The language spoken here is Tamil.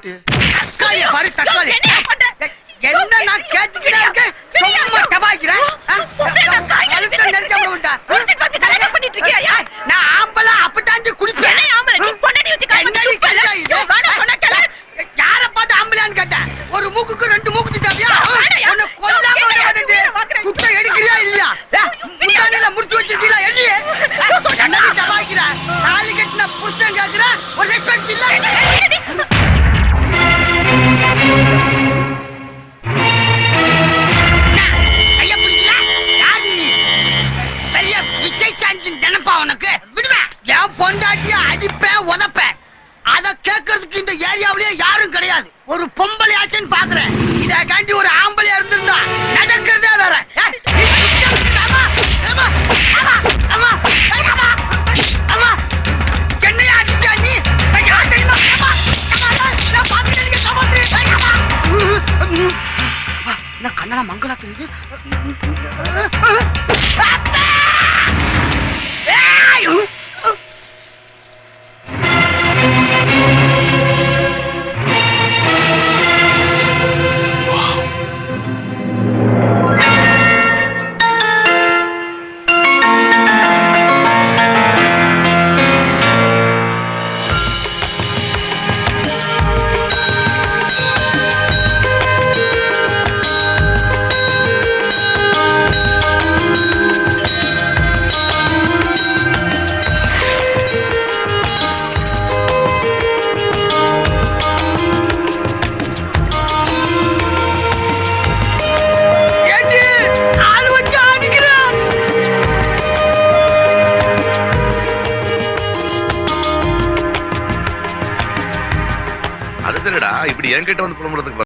தக்காளிய பாரு தக்காளி. என்ன நான் கேட்டுக்கிட்டே இருக்கேன். சும்மா டபாய்க்கிறேன். நான் ஆம்பள அப்பதாண்டி குடிப்பேன். யார பார்த்து ஆம்பளான்னு கேட்டேன். ஒரு மூக்குக்கு 2 மூக்கு தேவையா? உன்னை கொல்லாம குத்த எடுக்கிறியா இல்லையா? முந்தானில முடிச்சு வச்சிருக்கீங்களா? என்னையே டபாய்க்கிற தாலி கட்டின புருஷன் கேட்கிற ஒரு ரெஸ்பெக்ட் இல்ல. கைய பிடிக்கல. யாரு நீ? பெரிய விசேஷாந்தின் நினைப்பா உனக்கு? விடுவேன். என் பொண்டாட்டிய அடிப்பேன் உதப்பேன். அத கேட்கறதுக்கு இந்த ஏரியாவிலேயே யாரும் கிடையாது. ஒரு பொம்பளை ஆச்சுன்னு பாக்குறேன். இத காண்டி ஒரு ஆம்பளையா இருந்திருந்தா நடக்கிறதே வேற. என்னையா அடிப்பா நீ? கண்ணனா மங்களா தெரியுது. அது சரிடா, இப்படி என்கிட்ட வந்து புலம்புறதுக்கு